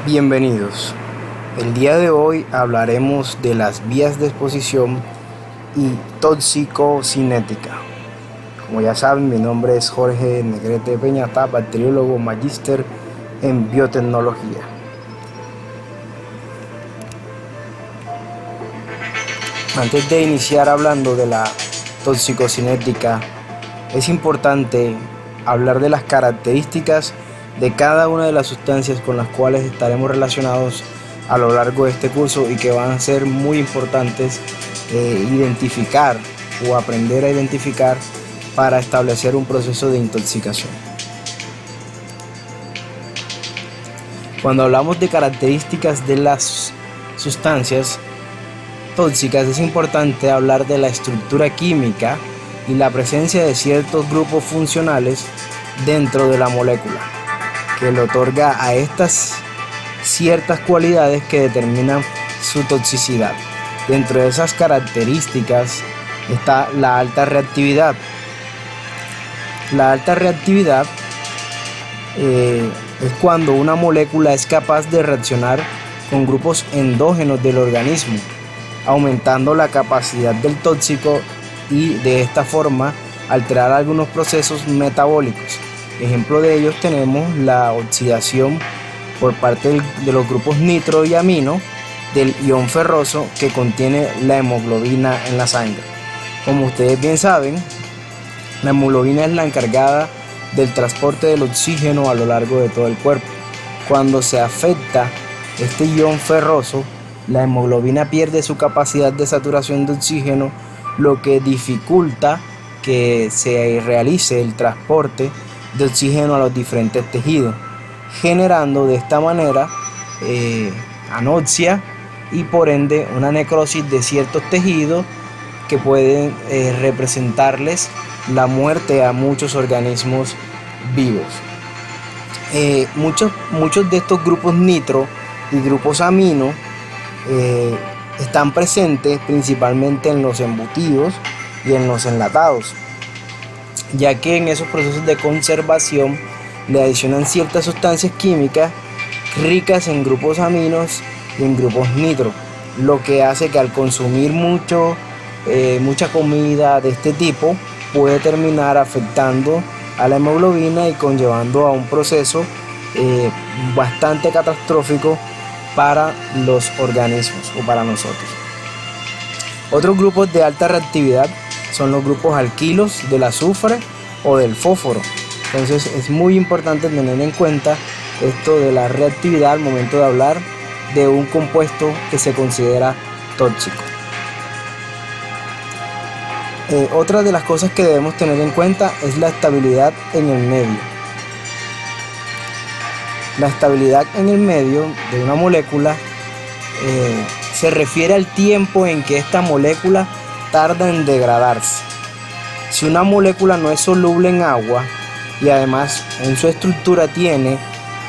Bienvenidos. El día de hoy hablaremos de las vías de exposición y toxicocinética. Como ya saben, mi nombre es Jorge Negrete Peñata, bacteriólogo magíster en biotecnología. Antes de iniciar hablando de la toxicocinética, es importante hablar de las características de cada una de las sustancias con las cuales estaremos relacionados a lo largo de este curso y que van a ser muy importantes identificar o aprender a identificar para establecer un proceso de intoxicación. Cuando hablamos de características de las sustancias tóxicas, es importante hablar de la estructura química y la presencia de ciertos grupos funcionales dentro de la molécula, que le otorga a estas ciertas cualidades que determinan su toxicidad. Dentro de esas características está la alta reactividad. La alta reactividad es cuando una molécula es capaz de reaccionar con grupos endógenos del organismo, aumentando la capacidad del tóxico y de esta forma alterar algunos procesos metabólicos. Ejemplo de ellos tenemos la oxidación por parte de los grupos nitro y amino del ion ferroso que contiene la hemoglobina en la sangre. Como ustedes bien saben, la hemoglobina es la encargada del transporte del oxígeno a lo largo de todo el cuerpo. Cuando se afecta este ion ferroso, la hemoglobina pierde su capacidad de saturación de oxígeno, lo que dificulta que se realice el transporte de oxígeno a los diferentes tejidos, generando de esta manera anoxia y por ende una necrosis de ciertos tejidos que pueden representarles la muerte a muchos organismos vivos. Muchos de estos grupos nitro y grupos amino están presentes principalmente en los embutidos y en los enlatados, ya que en esos procesos de conservación le adicionan ciertas sustancias químicas ricas en grupos aminos y en grupos nitro, lo que hace que al consumir mucha comida de este tipo puede terminar afectando a la hemoglobina y conllevando a un proceso bastante catastrófico para los organismos o para nosotros. Otros grupos de alta reactividad son los grupos alquilos del azufre o del fósforo. Entonces es muy importante tener en cuenta esto de la reactividad al momento de hablar de un compuesto que se considera tóxico. Otra de las cosas que debemos tener en cuenta es la estabilidad en el medio. La estabilidad en el medio de una molécula se refiere al tiempo en que esta molécula tarda en degradarse. Si una molécula no es soluble en agua y además en su estructura tiene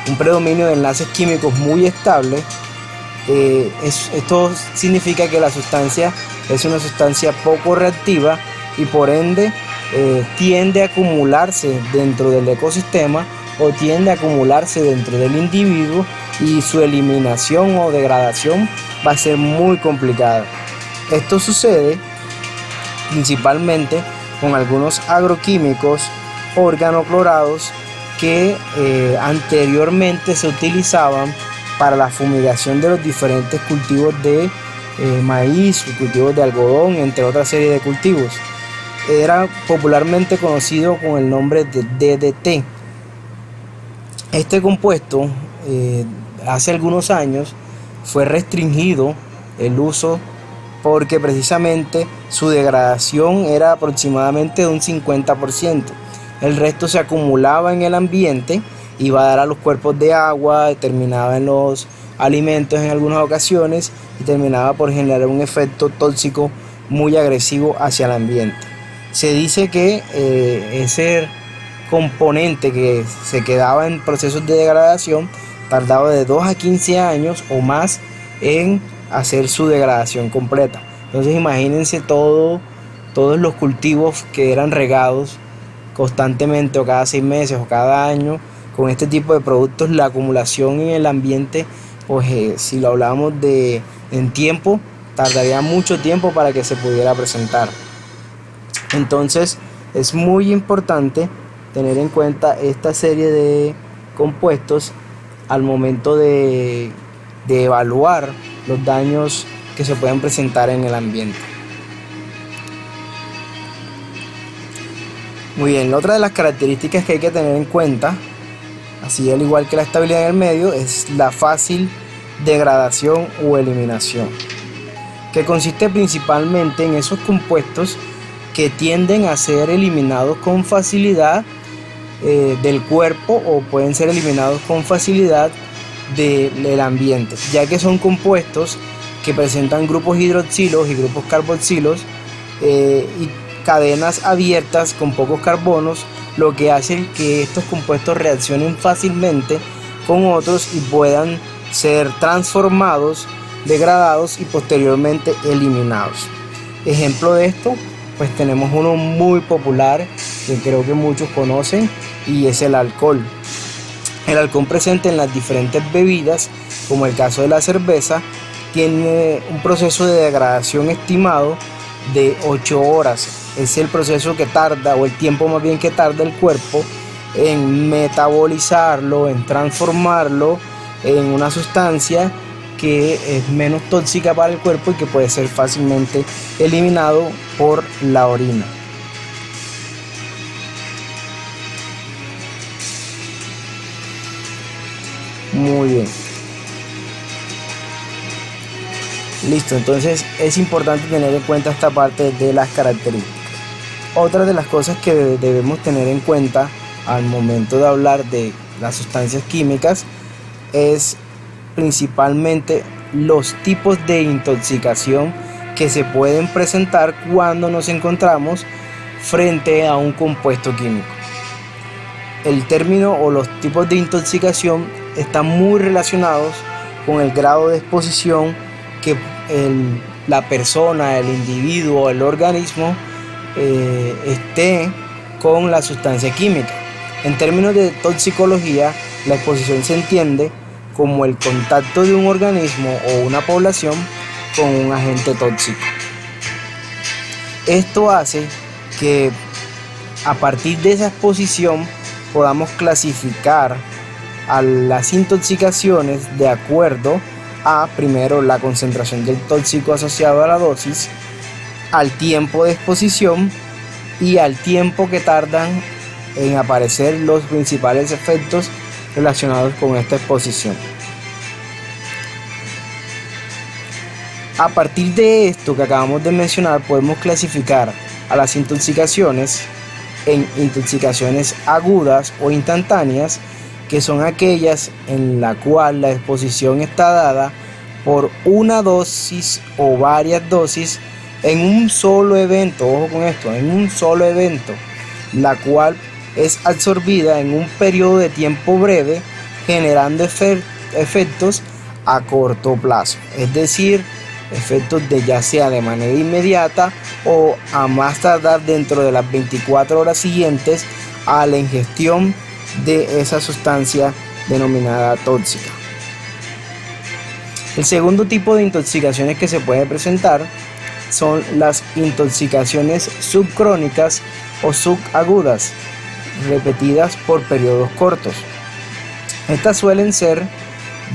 un predominio de enlaces químicos muy estable, esto significa que la sustancia es una sustancia poco reactiva y por ende tiende a acumularse dentro del ecosistema o tiende a acumularse dentro del individuo y su eliminación o degradación va a ser muy complicada. Esto sucede principalmente con algunos agroquímicos organoclorados que anteriormente se utilizaban para la fumigación de los diferentes cultivos de maíz, cultivos de algodón, entre otra serie de cultivos. Era popularmente conocido con el nombre de DDT. Este compuesto hace algunos años fue restringido el uso porque precisamente su degradación era aproximadamente de un 50%. El resto se acumulaba en el ambiente, iba a dar a los cuerpos de agua, terminaba en los alimentos en algunas ocasiones y terminaba por generar un efecto tóxico muy agresivo hacia el ambiente. Se dice que ese componente que se quedaba en procesos de degradación tardaba de 2 a 15 años o más en hacer su degradación completa. Entonces imagínense todos los cultivos que eran regados constantemente o cada 6 meses o cada año con este tipo de productos, la acumulación en el ambiente pues si lo hablamos en tiempo, tardaría mucho tiempo para que se pudiera presentar. Entonces es muy importante tener en cuenta esta serie de compuestos al momento de evaluar los daños que se pueden presentar en el ambiente. Muy bien, otra de las características que hay que tener en cuenta, así al igual que la estabilidad en el medio, es la fácil degradación o eliminación, que consiste principalmente en esos compuestos que tienden a ser eliminados con facilidad del cuerpo, o pueden ser eliminados con facilidad del ambiente, ya que son compuestos que presentan grupos hidroxilos y grupos carboxilos y cadenas abiertas con pocos carbonos, lo que hace que estos compuestos reaccionen fácilmente con otros y puedan ser transformados, degradados y posteriormente eliminados. Ejemplo de esto, pues tenemos uno muy popular que creo que muchos conocen, y es el alcohol. El alcohol presente en las diferentes bebidas, como el caso de la cerveza, tiene un proceso de degradación estimado de 8 horas. Es el proceso que tarda, o el tiempo más bien que tarda el cuerpo en metabolizarlo, en transformarlo en una sustancia que es menos tóxica para el cuerpo y que puede ser fácilmente eliminado por la orina. Muy bien. Listo, entonces es importante tener en cuenta esta parte de las características. Otra de las cosas que debemos tener en cuenta al momento de hablar de las sustancias químicas es principalmente los tipos de intoxicación que se pueden presentar cuando nos encontramos frente a un compuesto químico. El término o los tipos de intoxicación están muy relacionados con el grado de exposición que la persona, el individuo, el organismo esté con la sustancia química. En términos de toxicología, la exposición se entiende como el contacto de un organismo o una población con un agente tóxico. Esto hace que a partir de esa exposición podamos clasificar a las intoxicaciones de acuerdo a, primero, la concentración del tóxico asociado a la dosis, al tiempo de exposición y al tiempo que tardan en aparecer los principales efectos relacionados con esta exposición. A partir de esto que acabamos de mencionar, podemos clasificar a las intoxicaciones en intoxicaciones agudas o instantáneas, que son aquellas en la cual la exposición está dada por una dosis o varias dosis en un solo evento, ojo con esto, en un solo evento, la cual es absorbida en un periodo de tiempo breve, generando efectos a corto plazo, es decir, efectos de ya sea de manera inmediata o a más tardar dentro de las 24 horas siguientes a la ingestión de esa sustancia denominada tóxica. El segundo tipo de intoxicaciones que se puede presentar son las intoxicaciones subcrónicas o subagudas, repetidas por periodos cortos. Estas suelen ser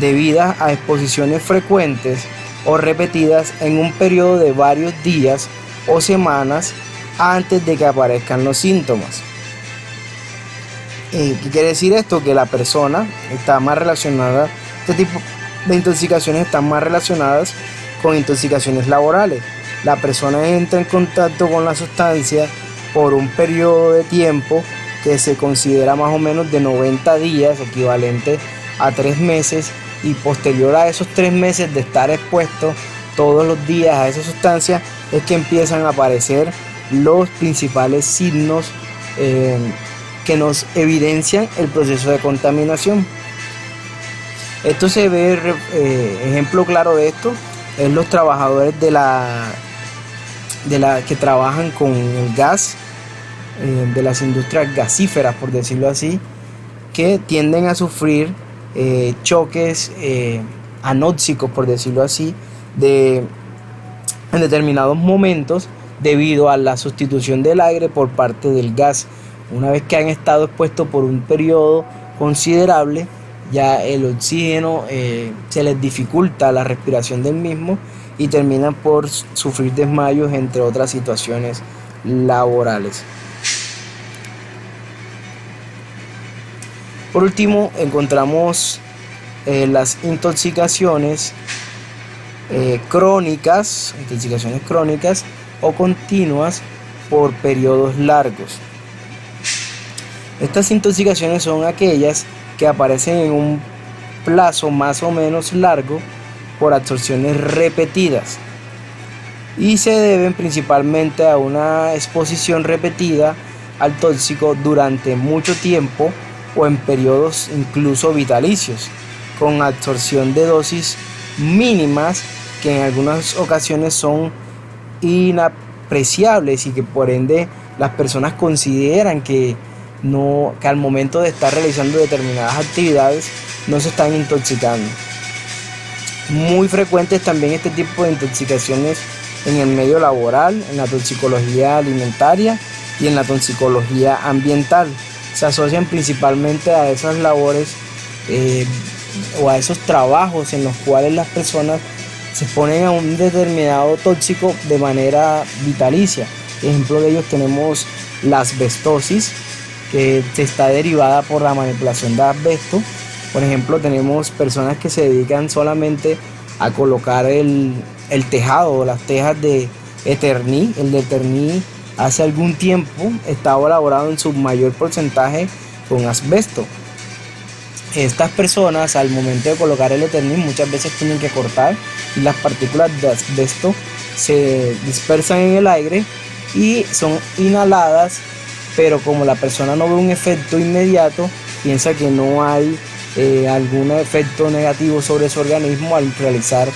debidas a exposiciones frecuentes o repetidas en un periodo de varios días o semanas antes de que aparezcan los síntomas. ¿Qué quiere decir esto? Que la persona está más relacionada, este tipo de intoxicaciones están más relacionadas con intoxicaciones laborales. La persona entra en contacto con la sustancia por un periodo de tiempo que se considera más o menos de 90 días, equivalente a 3 meses, y posterior a esos 3 meses de estar expuesto todos los días a esa sustancia es que empiezan a aparecer los principales signos que nos evidencian el proceso de contaminación. Esto se ve, ejemplo claro de esto es los trabajadores que trabajan con el gas, de las industrias gasíferas, por decirlo así, que tienden a sufrir choques anóxicos, por decirlo así, en determinados momentos debido a la sustitución del aire por parte del gas. Una vez que han estado expuestos por un periodo considerable, ya el oxígeno se les dificulta la respiración del mismo y terminan por sufrir desmayos, entre otras situaciones laborales. Por último, encontramos las intoxicaciones crónicas o continuas por periodos largos. Estas intoxicaciones son aquellas que aparecen en un plazo más o menos largo por absorciones repetidas y se deben principalmente a una exposición repetida al tóxico durante mucho tiempo o en periodos incluso vitalicios, con absorción de dosis mínimas que en algunas ocasiones son inapreciables y que por ende las personas consideran que al momento de estar realizando determinadas actividades no se están intoxicando. Muy frecuentes también este tipo de intoxicaciones en el medio laboral, en la toxicología alimentaria y en la toxicología ambiental. Se asocian principalmente a esas labores o a esos trabajos en los cuales las personas se exponen a un determinado tóxico de manera vitalicia. Ejemplo de ellos tenemos la asbestosis, que está derivada por la manipulación de asbesto. Por ejemplo, tenemos personas que se dedican solamente a colocar el tejado o las tejas de Eterni. El de Eterni hace algún tiempo estaba elaborado en su mayor porcentaje con asbesto. Estas personas, al momento de colocar el Eterni, muchas veces tienen que cortar y las partículas de asbesto se dispersan en el aire y son inhaladas, pero como la persona no ve un efecto inmediato, piensa que no hay algún efecto negativo sobre su organismo al realizar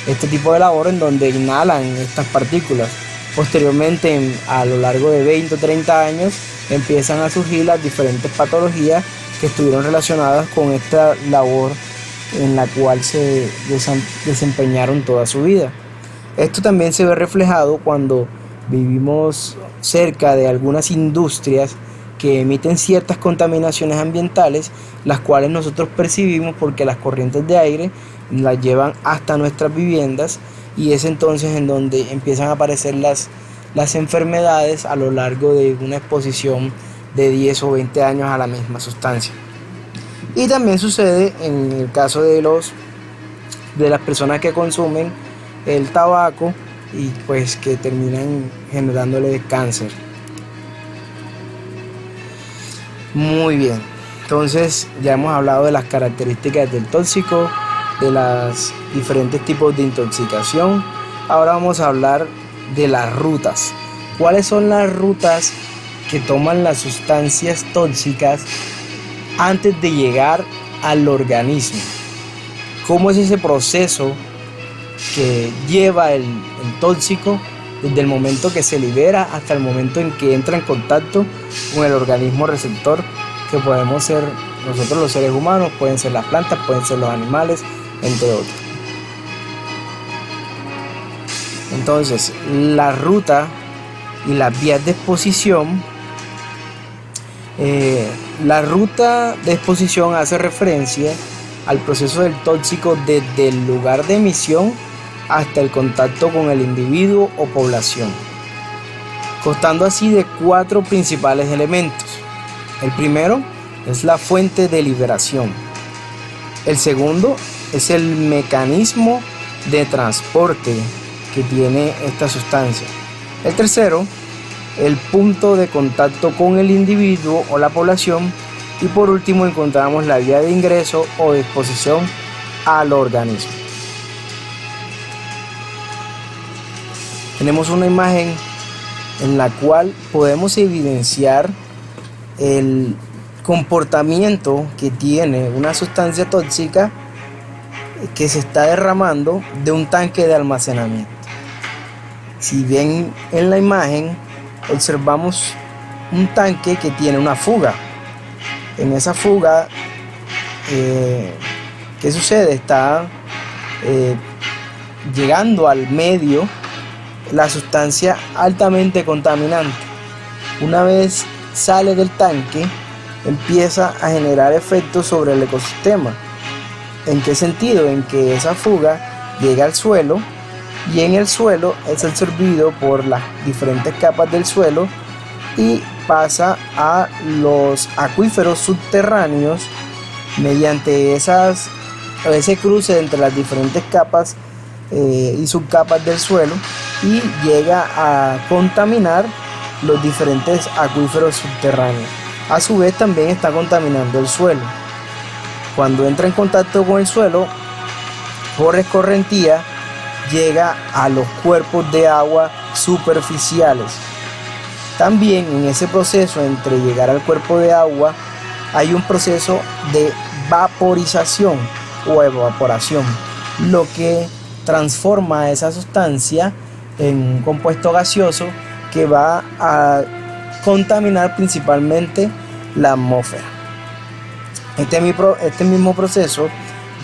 este tipo de labor en donde inhalan estas partículas. Posteriormente, a lo largo de 20 o 30 años, empiezan a surgir las diferentes patologías que estuvieron relacionadas con esta labor en la cual se desempeñaron toda su vida. Esto también se ve reflejado cuando vivimos cerca de algunas industrias que emiten ciertas contaminaciones ambientales, las cuales nosotros percibimos porque las corrientes de aire las llevan hasta nuestras viviendas, y es entonces en donde empiezan a aparecer las enfermedades a lo largo de una exposición de 10 o 20 años a la misma sustancia. Y también sucede en el caso de las personas que consumen el tabaco y pues que terminan generándole cáncer. Muy bien, entonces ya hemos hablado de las características del tóxico, de los diferentes tipos de intoxicación. Ahora vamos a hablar de las rutas. ¿Cuáles son las rutas que toman las sustancias tóxicas antes de llegar al organismo? ¿Cómo es ese proceso que lleva el tóxico desde el momento que se libera hasta el momento en que entra en contacto con el organismo receptor, que podemos ser nosotros los seres humanos, pueden ser las plantas, pueden ser los animales, entre otros? Entonces, la ruta y las vías de exposición. La ruta de exposición hace referencia al proceso del tóxico desde el lugar de emisión hasta el contacto con el individuo o población, constando así de 4 principales elementos. El primero es la fuente de liberación. El segundo es el mecanismo de transporte que tiene esta sustancia. El tercero, el punto de contacto con el individuo o la población. Y por último encontramos la vía de ingreso o de exposición al organismo. Tenemos una imagen en la cual podemos evidenciar el comportamiento que tiene una sustancia tóxica que se está derramando de un tanque de almacenamiento. Si bien en la imagen observamos un tanque que tiene una fuga. En esa fuga, ¿qué sucede? Está eh, llegando al medio la sustancia altamente contaminante. Una vez sale del tanque, empieza a generar efectos sobre el ecosistema. ¿En qué sentido? En que esa fuga llega al suelo y en el suelo es absorbido por las diferentes capas del suelo y pasa a los acuíferos subterráneos mediante ese cruce entre las diferentes capas y subcapas del suelo, y llega a contaminar los diferentes acuíferos subterráneos. A su vez también está contaminando el suelo. Cuando entra en contacto con el suelo por escorrentía, llega a los cuerpos de agua superficiales. También en ese proceso entre llegar al cuerpo de agua hay un proceso de vaporización o evaporación, lo que transforma esa sustancia en un compuesto gaseoso que va a contaminar principalmente la atmósfera. Este mismo proceso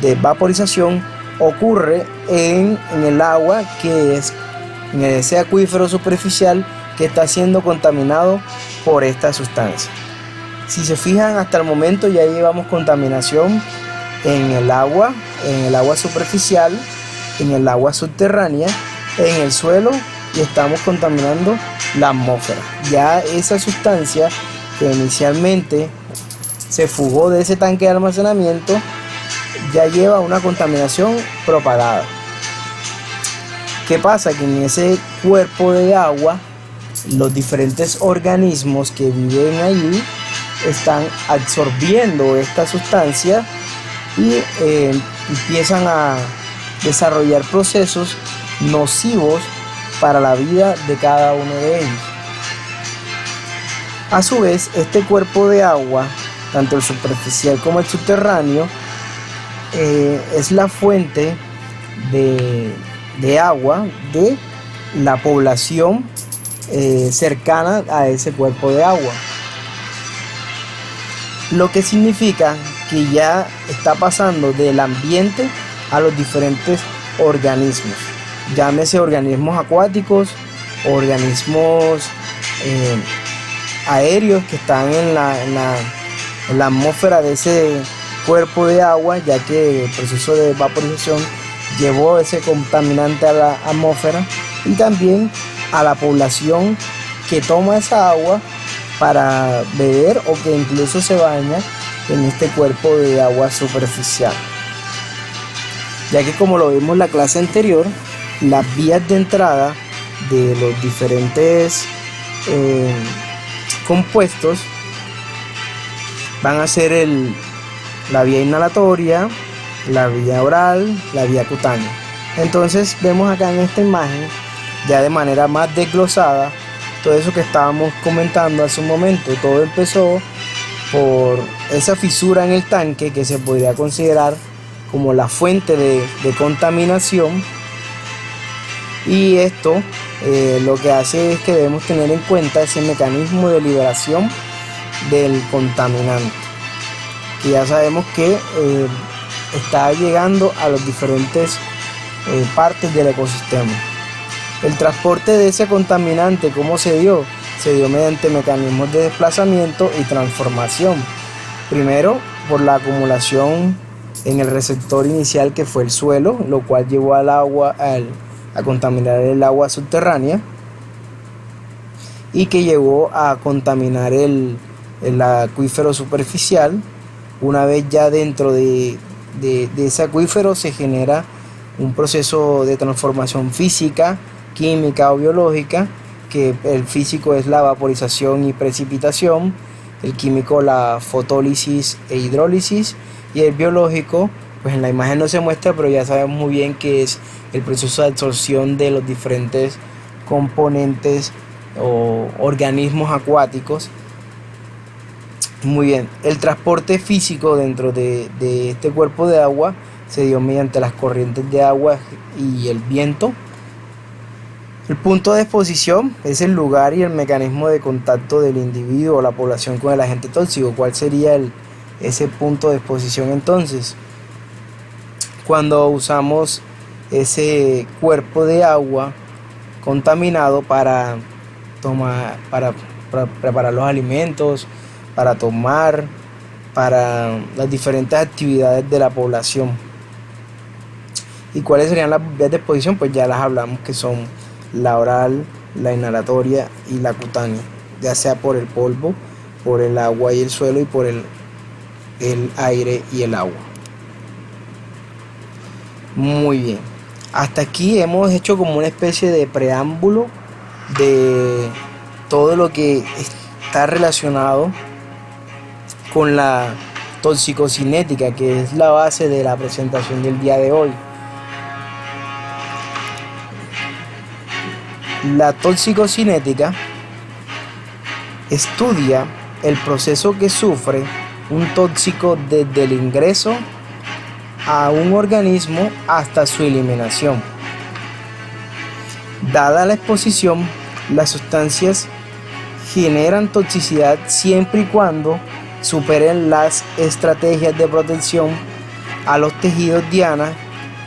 de vaporización ocurre en el agua, que es en ese acuífero superficial que está siendo contaminado por esta sustancia. Si se fijan, hasta el momento ya llevamos contaminación en el agua superficial, en el agua subterránea, en el suelo, y estamos contaminando la atmósfera. Ya esa sustancia que inicialmente se fugó de ese tanque de almacenamiento ya lleva una contaminación propagada. ¿Qué pasa? Que en ese cuerpo de agua los diferentes organismos que viven allí están absorbiendo esta sustancia y empiezan a desarrollar procesos nocivos para la vida de cada uno de ellos. A su vez, este cuerpo de agua, tanto el superficial como el subterráneo, es la fuente de agua de la población cercana a ese cuerpo de agua, lo que significa que ya está pasando del ambiente a los diferentes organismos, llámese organismos acuáticos, organismos aéreos que están en la atmósfera de ese cuerpo de agua, ya que el proceso de vaporización llevó ese contaminante a la atmósfera, y también a la población que toma esa agua para beber o que incluso se baña en este cuerpo de agua superficial. Ya que, como lo vimos en la clase anterior, las vías de entrada de los diferentes compuestos van a ser la vía inhalatoria, la vía oral, la vía cutánea. Entonces vemos acá en esta imagen, ya de manera más desglosada, todo eso que estábamos comentando hace un momento. Todo empezó por esa fisura en el tanque, que se podría considerar como la fuente de contaminación, y esto lo que hace es que debemos tener en cuenta ese mecanismo de liberación del contaminante, que ya sabemos que está llegando a las diferentes partes del ecosistema. El transporte de ese contaminante, ¿cómo se dio? Se dio mediante mecanismos de desplazamiento y transformación. Primero, por la acumulación en el receptor inicial, que fue el suelo, lo cual llevó al agua a contaminar el agua subterránea, y que llevó a contaminar el acuífero superficial. Una vez ya dentro de ese acuífero, se genera un proceso de transformación física, química o biológica, que el físico es la vaporización y precipitación, el químico la fotólisis e hidrólisis, y el biológico, pues en la imagen no se muestra, pero ya sabemos muy bien que es el proceso de absorción de los diferentes componentes o organismos acuáticos. Muy bien, el transporte físico dentro de este cuerpo de agua se dio mediante las corrientes de agua y el viento. El punto de exposición es el lugar y el mecanismo de contacto del individuo o la población con el agente tóxico. ¿Cuál sería ese punto de exposición entonces? cuando usamos ese cuerpo de agua contaminado para preparar los alimentos, para tomar, para las diferentes actividades de la población. ¿Y cuáles serían las vías de exposición? Pues ya las hablamos, que son la oral, la inhalatoria y la cutánea, ya sea por el polvo, por el agua y el suelo, y por el aire y el agua. Muy bien, hasta aquí hemos hecho como una especie de preámbulo de todo lo que está relacionado con la toxicocinética, que es la base de la presentación del día de hoy. La toxicocinética estudia el proceso que sufre un tóxico desde el ingreso a un organismo hasta su eliminación. Dada la exposición, las sustancias generan toxicidad siempre y cuando superen las estrategias de protección a los tejidos diana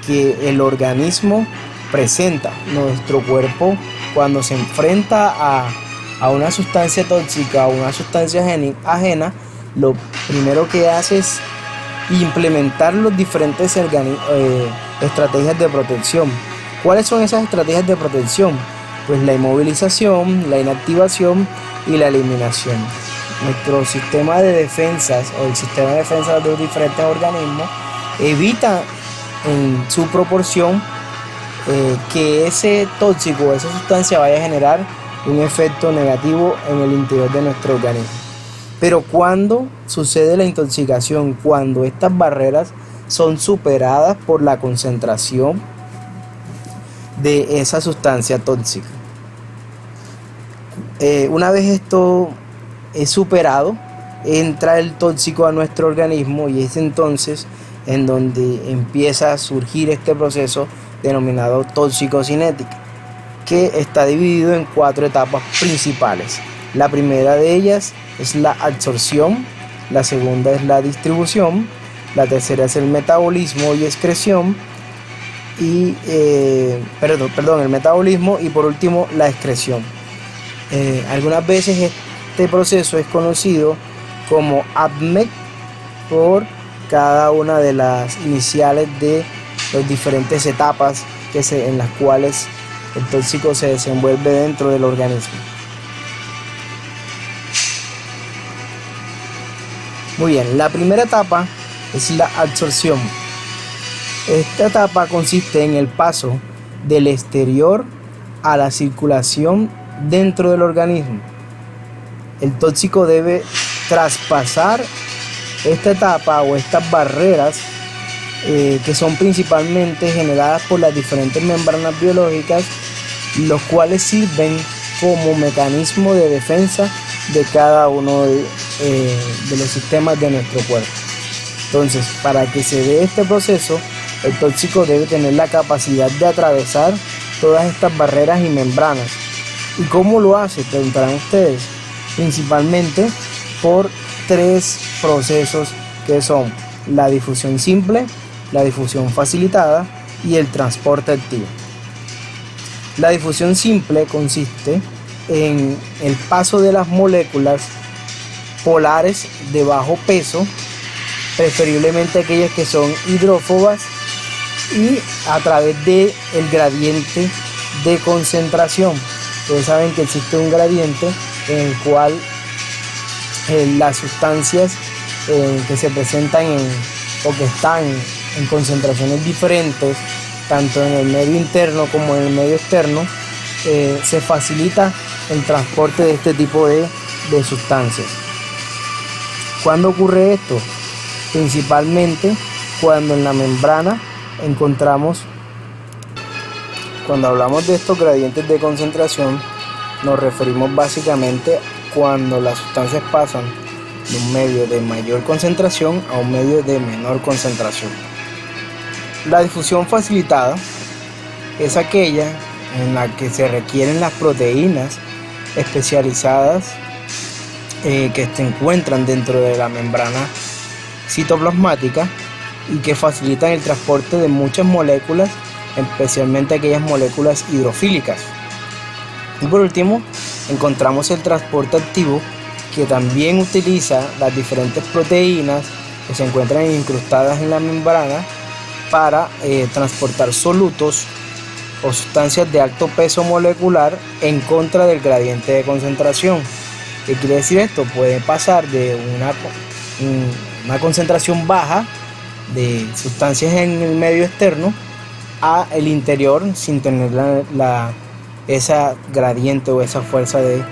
que el organismo presenta. Nuestro cuerpo, cuando se enfrenta a una sustancia tóxica o una sustancia ajena, lo primero que hace es implementar los diferentes estrategias de protección. ¿Cuáles son esas estrategias de protección? Pues la inmovilización, la inactivación y la eliminación. Nuestro sistema de defensas o el sistema de defensas de los diferentes organismos evita en su proporción que ese tóxico o esa sustancia vaya a generar un efecto negativo en el interior de nuestro organismo. Pero cuando sucede la intoxicación, cuando estas barreras son superadas por la concentración de esa sustancia tóxica. Una vez esto es superado, entra el tóxico a nuestro organismo, y es entonces en donde empieza a surgir este proceso denominado toxicocinética, que está dividido en 4 etapas principales. La primera de ellas es la absorción, la segunda es la distribución, la tercera es el metabolismo y excreción, y el metabolismo, y por último la excreción. Algunas veces este proceso es conocido como ADMET cada una de las iniciales de las diferentes etapas en las cuales el tóxico se desenvuelve dentro del organismo. Muy bien, la primera etapa es la absorción. Esta etapa consiste en el paso del exterior a la circulación dentro del organismo. El tóxico debe traspasar esta etapa o estas barreras que son principalmente generadas por las diferentes membranas biológicas, los cuales sirven como mecanismo de defensa de cada uno de los sistemas de nuestro cuerpo. Entonces, para que se dé este proceso, el tóxico debe tener la capacidad de atravesar todas estas barreras y membranas. ¿Y cómo lo hace? Preguntarán ustedes. Principalmente por 3 procesos, que son la difusión simple, la difusión facilitada y el transporte activo. La difusión simple consiste en el paso de las moléculas polares de bajo peso, preferiblemente aquellas que son hidrófobas, y a través del gradiente de concentración. Ustedes saben que existe un gradiente en el cual las sustancias que se presentan o que están en concentraciones diferentes, tanto en el medio interno como en el medio externo, se facilita el transporte de este tipo de sustancias. ¿Cuándo ocurre esto? Principalmente cuando en la membrana encontramos, cuando hablamos de estos gradientes de concentración, nos referimos básicamente cuando las sustancias pasan de un medio de mayor concentración a un medio de menor concentración. La difusión facilitada es aquella en la que se requieren las proteínas especializadas que se encuentran dentro de la membrana citoplasmática y que facilitan el transporte de muchas moléculas, especialmente aquellas moléculas hidrofílicas. Y por último, encontramos el transporte activo, que también utiliza las diferentes proteínas que se encuentran incrustadas en la membrana para transportar solutos o sustancias de alto peso molecular en contra del gradiente de concentración. ¿Qué quiere decir esto? Puede pasar de una concentración baja de sustancias en el medio externo a el interior sin tener esa gradiente o esa fuerza de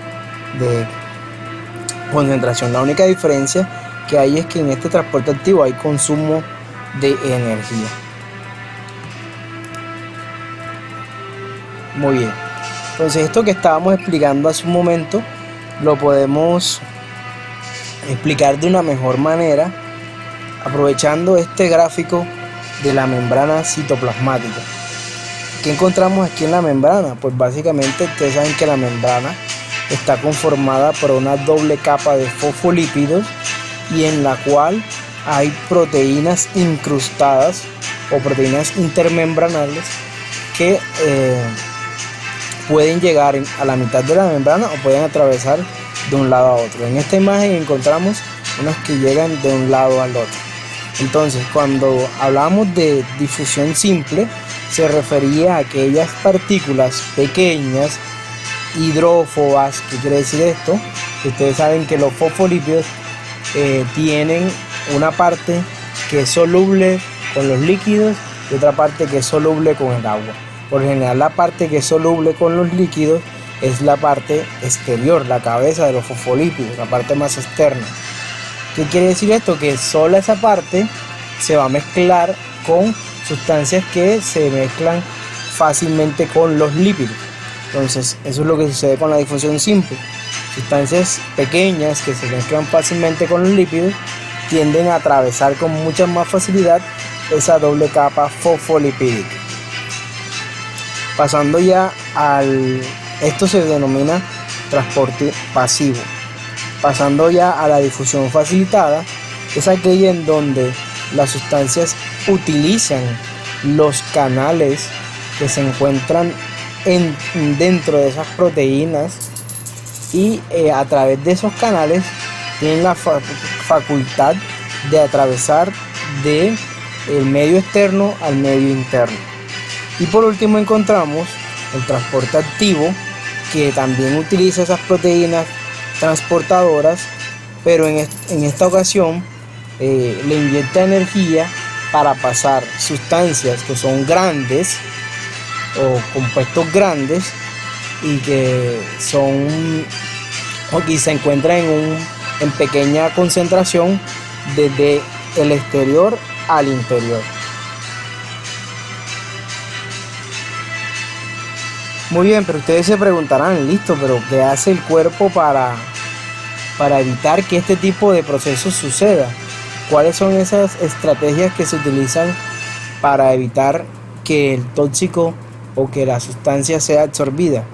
concentración. La única diferencia que hay es que en este transporte activo hay consumo de energía. Muy bien, entonces esto que estábamos explicando hace un momento lo podemos explicar de una mejor manera aprovechando este gráfico de la membrana citoplasmática. ¿Qué encontramos aquí en la membrana? Pues básicamente ustedes saben que la membrana está conformada por una doble capa de fosfolípidos y en la cual hay proteínas incrustadas o proteínas intermembranales que pueden llegar a la mitad de la membrana o pueden atravesar de un lado a otro. En esta imagen encontramos unas que llegan de un lado al otro. Entonces, cuando hablamos de difusión simple, se refería a aquellas partículas pequeñas, hidrófobas. ¿Qué quiere decir esto? Ustedes saben que los fosfolípidos tienen una parte que es soluble con los líquidos y otra parte que es soluble con el agua. Por general, la parte que es soluble con los líquidos es la parte exterior, la cabeza de los fosfolípidos, la parte más externa. ¿Qué quiere decir esto? Que solo esa parte se va a mezclar con sustancias que se mezclan fácilmente con los lípidos. Entonces, eso es lo que sucede con la difusión simple. Sustancias pequeñas que se mezclan fácilmente con los lípidos tienden a atravesar con mucha más facilidad esa doble capa fosfolipídica. Pasando ya esto se denomina transporte pasivo. Pasando ya a la difusión facilitada, es aquella en donde las sustancias utilizan los canales que se encuentran dentro de esas proteínas y a través de esos canales tienen la facultad de atravesar del medio externo al medio interno. Y por último encontramos el transporte activo, que también utiliza esas proteínas transportadoras, pero en esta ocasión le inyecta energía para pasar sustancias que son grandes o compuestos grandes y que se encuentran en pequeña concentración desde el exterior al interior. Muy bien, pero ustedes se preguntarán, listo, pero ¿qué hace el cuerpo para evitar que este tipo de procesos suceda? ¿Cuáles son esas estrategias que se utilizan para evitar que el tóxico o que la sustancia sea absorbida?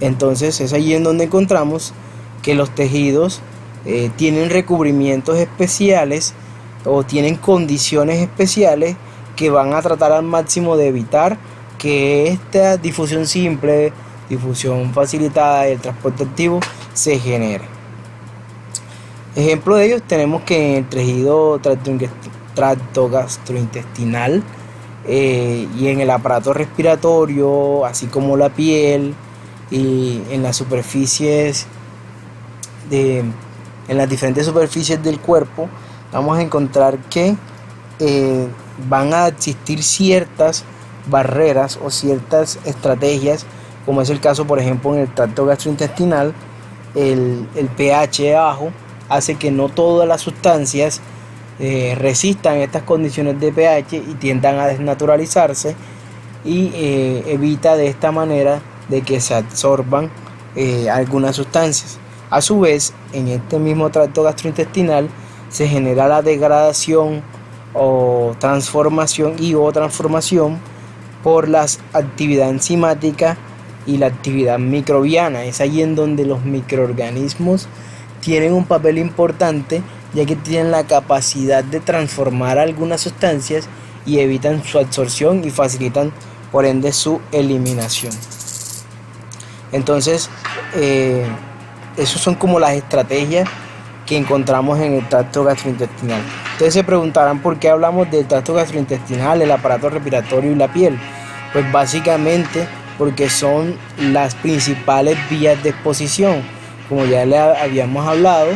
Entonces es allí en donde encontramos que los tejidos tienen recubrimientos especiales o tienen condiciones especiales que van a tratar al máximo de evitar que esta difusión simple, difusión facilitada y el transporte activo se genere. Ejemplo de ellos tenemos que en el tejido tracto gastrointestinal y en el aparato respiratorio, así como la piel y en las superficies en las diferentes superficies del cuerpo, vamos a encontrar que van a existir ciertas barreras o ciertas estrategias, como es el caso por ejemplo en el tracto gastrointestinal. El pH bajo hace que no todas las sustancias resistan estas condiciones de pH y tiendan a desnaturalizarse, y evita de esta manera de que se absorban algunas sustancias. A su vez, en este mismo tracto gastrointestinal se genera la degradación o transformación por la actividad enzimática y la actividad microbiana. Es allí en donde los microorganismos tienen un papel importante ya que tienen la capacidad de transformar algunas sustancias y evitan su absorción y facilitan por ende su eliminación. Entonces, esas son como las estrategias que encontramos en el tracto gastrointestinal. Entonces se preguntarán por qué hablamos del tracto gastrointestinal, el aparato respiratorio y la piel. Pues básicamente porque son las principales vías de exposición. Como ya le habíamos hablado,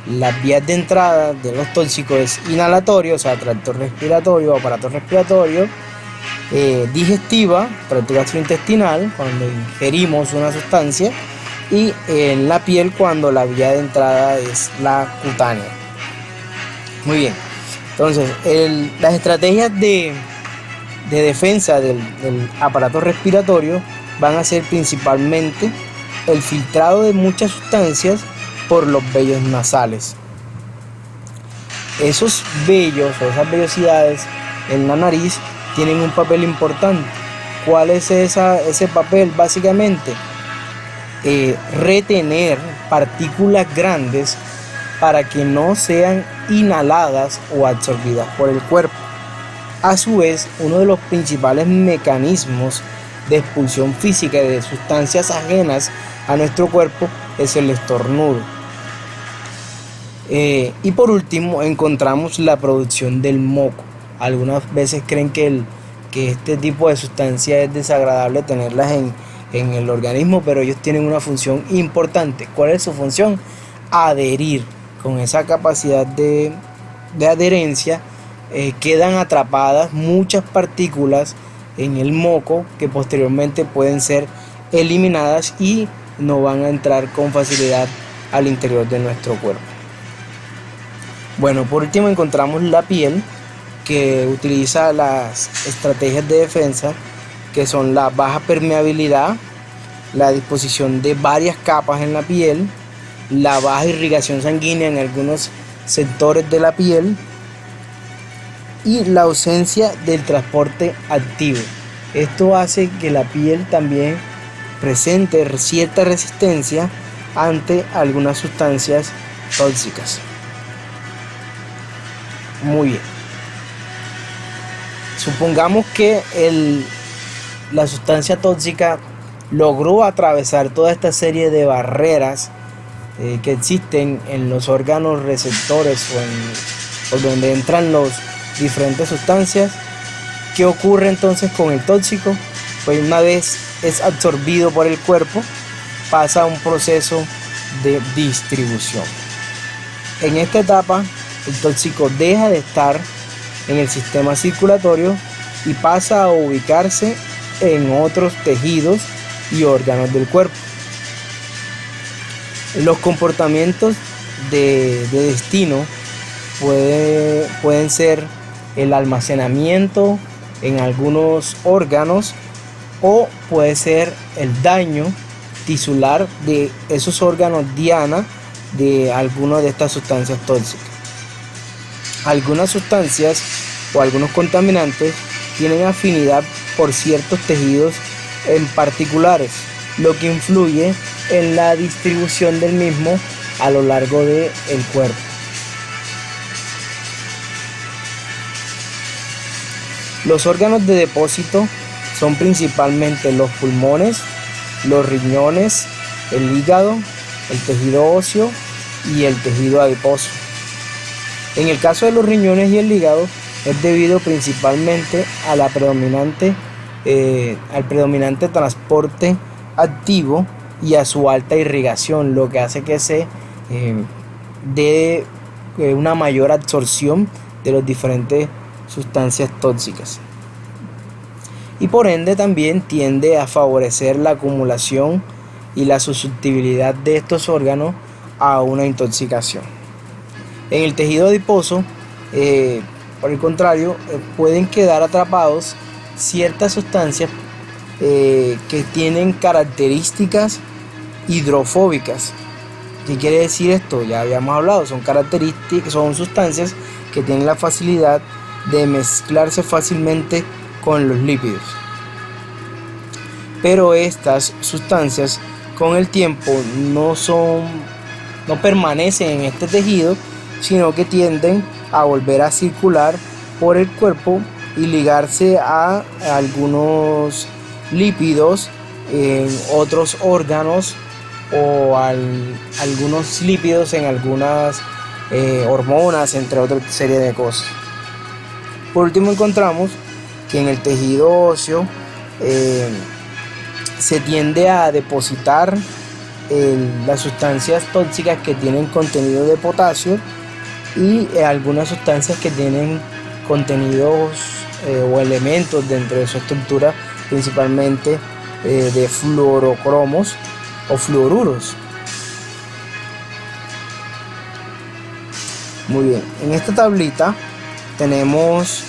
las vías de entrada de los tóxicos es inhalatorio, o sea, tracto respiratorio, aparato respiratorio, digestiva, tracto gastrointestinal, cuando ingerimos una sustancia, y en la piel cuando la vía de entrada es la cutánea. Muy bien, entonces las estrategias de defensa del aparato respiratorio van a ser principalmente el filtrado de muchas sustancias por los vellos nasales. Esos vellos o esas vellosidades en la nariz tienen un papel importante. ¿Cuál es ese papel? Básicamente retener partículas grandes para que no sean inhaladas o absorbidas por el cuerpo. A su vez, uno de los principales mecanismos de expulsión física de sustancias ajenas a nuestro cuerpo es el estornudo. Y por último encontramos la producción del moco. Algunas veces creen que este tipo de sustancias es desagradable tenerlas en el organismo, pero ellos tienen una función importante. ¿Cuál es su función? Adherir. Con esa capacidad de adherencia quedan atrapadas muchas partículas en el moco que posteriormente pueden ser eliminadas y no van a entrar con facilidad al interior de nuestro cuerpo. Bueno, por último encontramos la piel, que utiliza las estrategias de defensa, que son la baja permeabilidad, la disposición de varias capas en la piel, la baja irrigación sanguínea en algunos sectores de la piel y la ausencia del transporte activo. Esto hace que la piel también presente cierta resistencia ante algunas sustancias tóxicas. Muy bien. Supongamos que la sustancia tóxica logró atravesar toda esta serie de barreras que existen en los órganos receptores o donde entran las diferentes sustancias. ¿Qué ocurre entonces con el tóxico? Pues una vez es absorbido por el cuerpo, pasa a un proceso de distribución. En esta etapa, el tóxico deja de estar en el sistema circulatorio y pasa a ubicarse en otros tejidos y órganos del cuerpo. Los comportamientos de destino pueden ser el almacenamiento en algunos órganos o puede ser el daño tisular de esos órganos diana de alguna de estas sustancias tóxicas. Algunas sustancias o algunos contaminantes tienen afinidad por ciertos tejidos en particulares, lo que influye en la distribución del mismo a lo largo del cuerpo. Los órganos de depósito son principalmente los pulmones, los riñones, el hígado, el tejido óseo y el tejido adiposo. En el caso de los riñones y el hígado es debido principalmente a al predominante transporte activo y a su alta irrigación, lo que hace que se dé una mayor absorción de las diferentes sustancias tóxicas. Y por ende también tiende a favorecer la acumulación y la susceptibilidad de estos órganos a una intoxicación. En el tejido adiposo, por el contrario, pueden quedar atrapados ciertas sustancias que tienen características hidrofóbicas. ¿Qué quiere decir esto? Ya habíamos hablado, son sustancias que tienen la facilidad de mezclarse fácilmente con los lípidos. Pero estas sustancias con el tiempo no permanecen en este tejido, sino que tienden a volver a circular por el cuerpo y ligarse a algunos lípidos en otros órganos o algunos lípidos en algunas hormonas, entre otra serie de cosas. Por último, encontramos que en el tejido óseo se tiende a depositar las sustancias tóxicas que tienen contenido de potasio y algunas sustancias que tienen contenidos o elementos dentro de su estructura, principalmente de fluorocromos o fluoruros. Muy bien, en esta tablita tenemos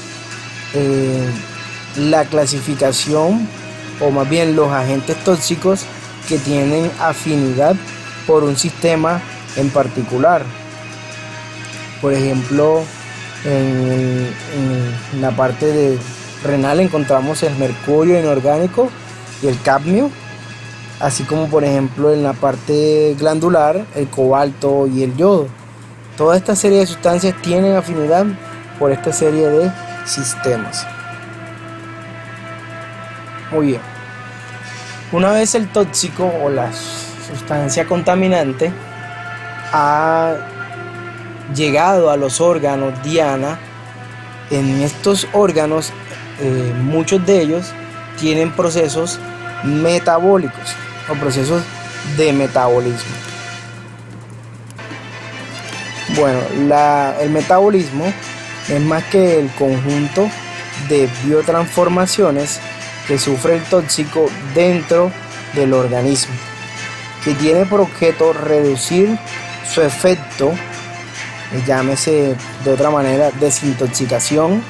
la clasificación, o más bien los agentes tóxicos que tienen afinidad por un sistema en particular. Por ejemplo, en la parte renal encontramos el mercurio inorgánico y el cadmio, así como por ejemplo en la parte glandular el cobalto y el yodo. Toda esta serie de sustancias tienen afinidad por esta serie de sistemas. Muy bien. Una vez el tóxico o la sustancia contaminante ha llegado a los órganos diana, en estos órganos muchos de ellos tienen procesos metabólicos o procesos de metabolismo. Bueno, el metabolismo es más que el conjunto de biotransformaciones que sufre el tóxico dentro del organismo, que tiene por objeto reducir su efecto, llámese de otra manera desintoxicación,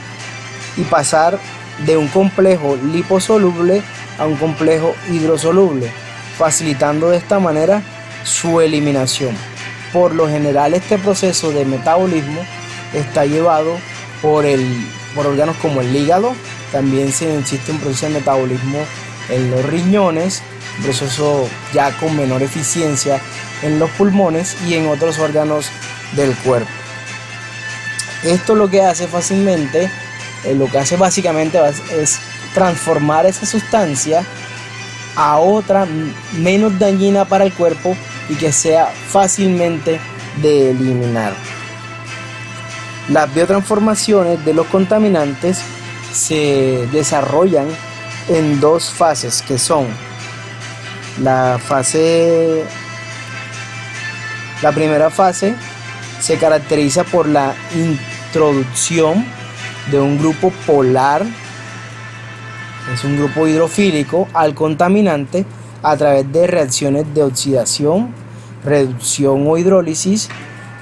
y pasar de un complejo liposoluble a un complejo hidrosoluble, facilitando de esta manera su eliminación. Por lo general, este proceso de metabolismo está llevado por órganos como el hígado. También existe un proceso de metabolismo en los riñones, un proceso ya con menor eficiencia en los pulmones y en otros órganos del cuerpo. Esto lo que hace fácilmente, lo que hace básicamente es transformar esa sustancia a otra menos dañina para el cuerpo y que sea fácilmente de eliminar. Las biotransformaciones de los contaminantes se desarrollan en dos fases, que son la primera fase se caracteriza por la introducción de un grupo polar, es un grupo hidrofílico, al contaminante a través de reacciones de oxidación, reducción o hidrólisis,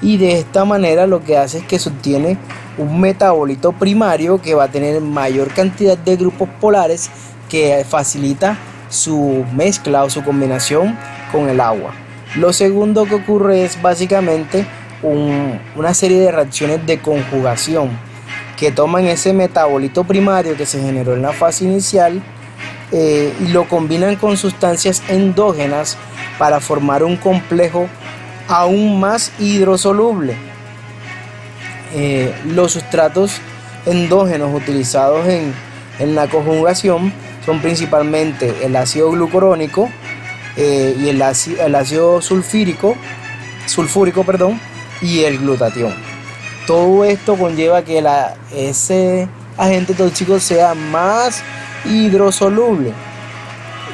y de esta manera lo que hace es que se obtiene un metabolito primario que va a tener mayor cantidad de grupos polares, que facilita su mezcla o su combinación con el agua. Lo segundo que ocurre es básicamente una serie de reacciones de conjugación que toman ese metabolito primario que se generó en la fase inicial y lo combinan con sustancias endógenas para formar un complejo aún más hidrosoluble. Los sustratos endógenos utilizados en la conjugación son principalmente el ácido glucurónico y el ácido sulfúrico, y el glutatión. Todo esto conlleva que ese agente tóxico sea más hidrosoluble,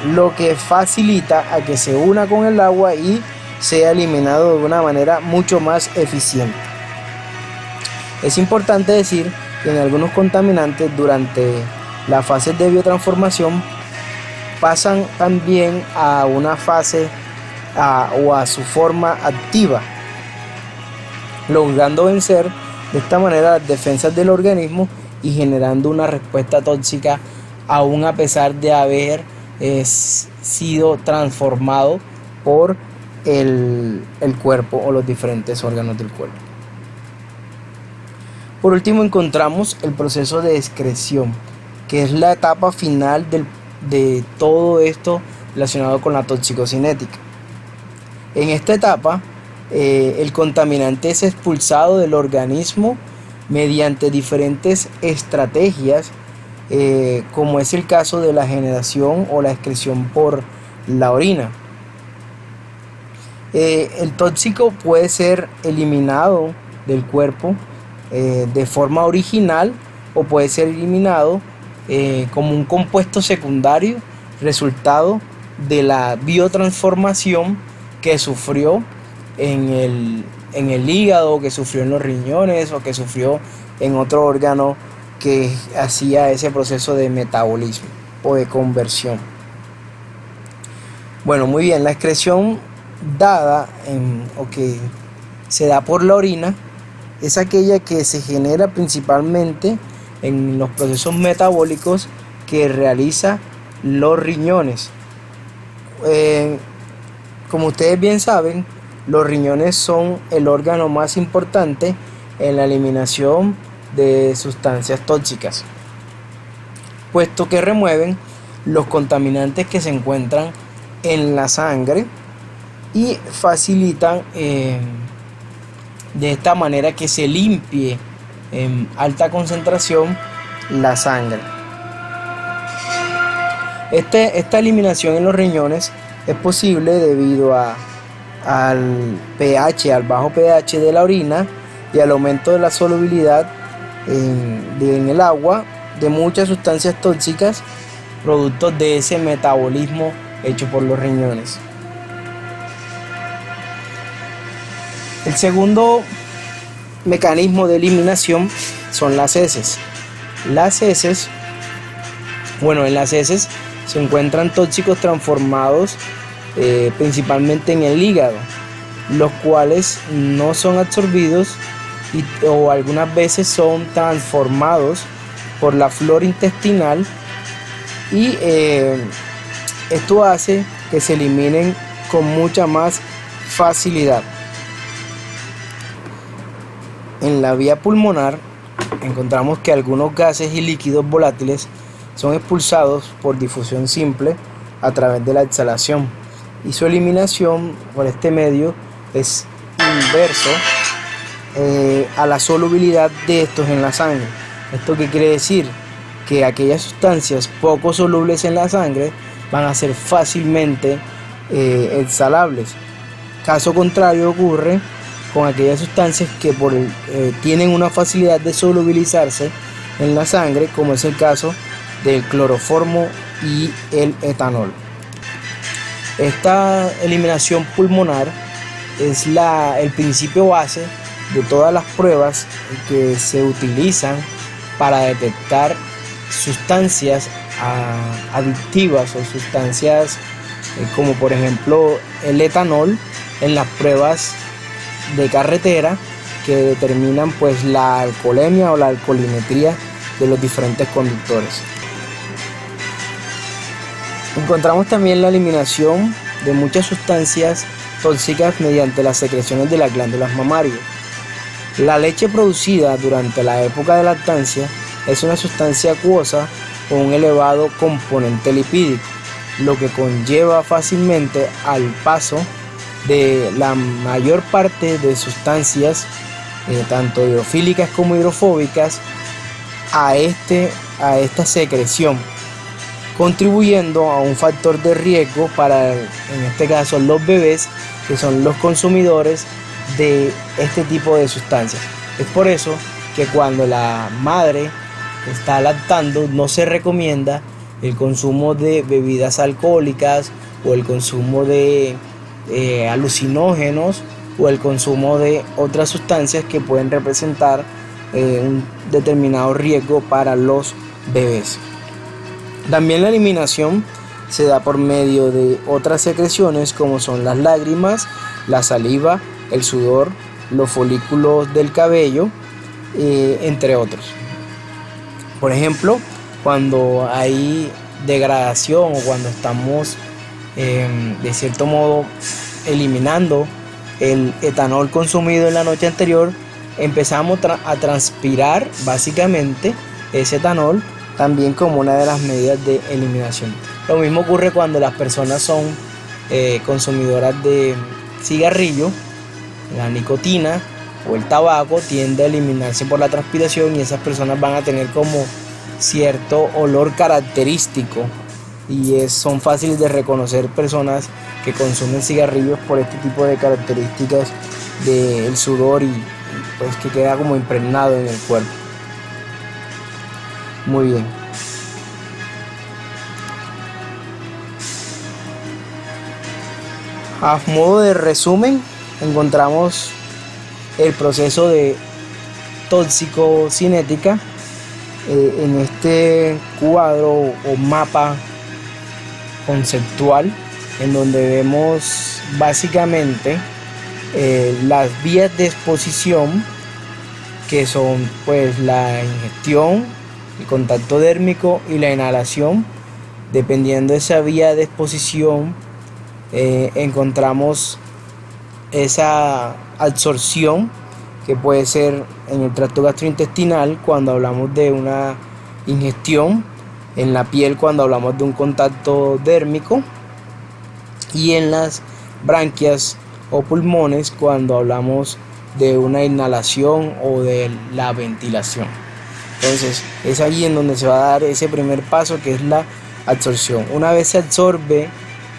lo que facilita a que se una con el agua y sea eliminado de una manera mucho más eficiente. Es importante decir que en algunos contaminantes durante la fase de biotransformación pasan también a una fase o a su forma activa, logrando vencer de esta manera las defensas del organismo y generando una respuesta tóxica aún a pesar de haber sido transformado por el cuerpo o los diferentes órganos del cuerpo. Por último encontramos el proceso de excreción, que es la etapa final de todo esto relacionado con la toxicocinética. En esta etapa el contaminante es expulsado del organismo mediante diferentes estrategias, como es el caso de la generación o la excreción por la orina. El tóxico puede ser eliminado del cuerpo de forma original, o puede ser eliminado como un compuesto secundario resultado de la biotransformación que sufrió en el hígado, que sufrió en los riñones, o que sufrió en otro órgano que hacía ese proceso de metabolismo o de conversión. Bueno, muy bien, la excreción dada o que se da por la orina es aquella que se genera principalmente en los procesos metabólicos que realiza los riñones. Como ustedes bien saben, los riñones son el órgano más importante en la eliminación de sustancias tóxicas, puesto que remueven los contaminantes que se encuentran en la sangre y facilitan de esta manera que se limpie en alta concentración la sangre. Esta eliminación en los riñones es posible debido al pH, al bajo pH de la orina, y al aumento de la solubilidad en el agua de muchas sustancias tóxicas, productos de ese metabolismo hecho por los riñones. El segundo mecanismo de eliminación son las heces. En las heces se encuentran tóxicos transformados principalmente en el hígado, los cuales no son absorbidos o algunas veces son transformados por la flora intestinal, y esto hace que se eliminen con mucha más facilidad. En la vía pulmonar encontramos que algunos gases y líquidos volátiles son expulsados por difusión simple a través de la exhalación, y su eliminación por este medio es inverso a la solubilidad de estos en la sangre. ¿Esto qué quiere decir? Que aquellas sustancias poco solubles en la sangre van a ser fácilmente exhalables. Caso contrario ocurre con aquellas sustancias que tienen una facilidad de solubilizarse en la sangre, como es el caso del cloroformo y el etanol. Esta eliminación pulmonar es el principio base de todas las pruebas que se utilizan para detectar sustancias adictivas o sustancias como por ejemplo el etanol en las pruebas de carretera, que determinan pues la alcoholemia o la alcoholimetría de los diferentes conductores. Encontramos también la eliminación de muchas sustancias tóxicas mediante las secreciones de las glándulas mamarias. La leche producida durante la época de lactancia es una sustancia acuosa con un elevado componente lipídico, lo que conlleva fácilmente al paso de la mayor parte de sustancias, tanto hidrofílicas como hidrofóbicas, a esta secreción, contribuyendo a un factor de riesgo para, en este caso, los bebés, que son los consumidores de este tipo de sustancias. Es por eso que cuando la madre está lactando no se recomienda el consumo de bebidas alcohólicas o el consumo de alucinógenos o el consumo de otras sustancias que pueden representar un determinado riesgo para los bebés. También la eliminación se da por medio de otras secreciones como son las lágrimas, la saliva, el sudor, los folículos del cabello, entre otros. Por ejemplo, cuando hay degradación o cuando estamos de cierto modo eliminando el etanol consumido en la noche anterior, empezamos a transpirar básicamente ese etanol, también como una de las medidas de eliminación. Lo mismo ocurre cuando las personas son consumidoras de cigarrillo, la nicotina o el tabaco tiende a eliminarse por la transpiración y esas personas van a tener como cierto olor característico y son fáciles de reconocer personas que consumen cigarrillos por este tipo de características del sudor y pues que queda como impregnado en el cuerpo. Muy bien. A modo de resumen, encontramos el proceso de toxicocinética en este cuadro o mapa conceptual, en donde vemos básicamente las vías de exposición, que son pues la ingestión, el contacto dérmico y la inhalación. Dependiendo de esa vía de exposición, encontramos esa absorción, que puede ser en el tracto gastrointestinal cuando hablamos de una ingestión, en la piel cuando hablamos de un contacto dérmico y en las branquias o pulmones cuando hablamos de una inhalación o de la ventilación. Entonces es allí en donde se va a dar ese primer paso, que es la absorción. Una vez se absorbe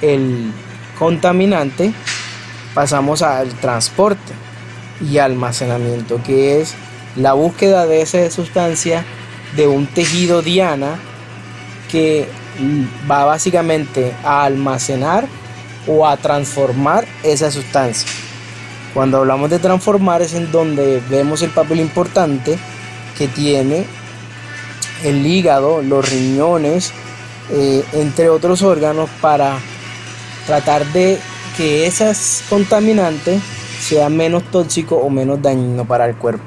el contaminante, pasamos al transporte y almacenamiento, que es la búsqueda de esa sustancia de un tejido diana que va básicamente a almacenar o a transformar esa sustancia. Cuando hablamos de transformar es en donde vemos el papel importante que tiene el hígado, los riñones, entre otros órganos, para tratar de que esas contaminantes sean menos tóxicos o menos dañinos para el cuerpo.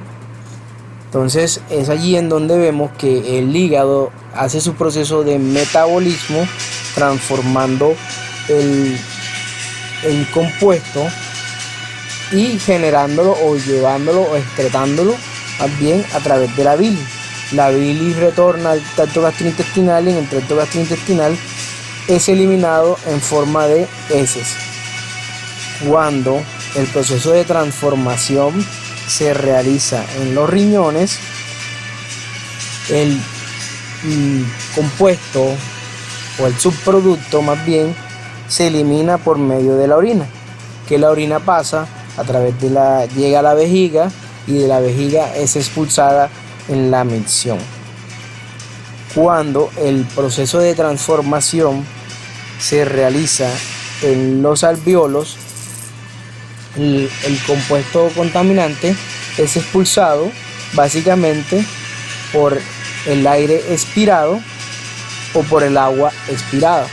Entonces es allí en donde vemos que el hígado hace su proceso de metabolismo, transformando el compuesto y generándolo o llevándolo o excretándolo más bien a través de la bilis. La bilis retorna al tracto gastrointestinal y en el tracto gastrointestinal es eliminado en forma de heces. Cuando el proceso de transformación se realiza en los riñones, el compuesto o el subproducto más bien se elimina por medio de la orina, que la orina pasa a través llega a la vejiga y de la vejiga es expulsada en la micción. Cuando el proceso de transformación se realiza en los alvéolos, el compuesto contaminante es expulsado básicamente por el aire expirado o por el agua expirada.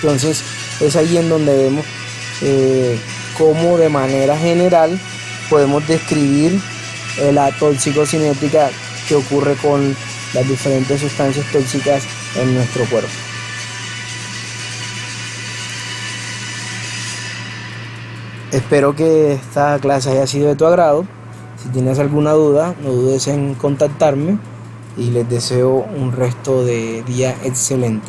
Entonces es ahí en donde vemos cómo de manera general podemos describir la toxicocinética que ocurre con las diferentes sustancias tóxicas en nuestro cuerpo. Espero que esta clase haya sido de tu agrado. Si tienes alguna duda, no dudes en contactarme y les deseo un resto de día excelente.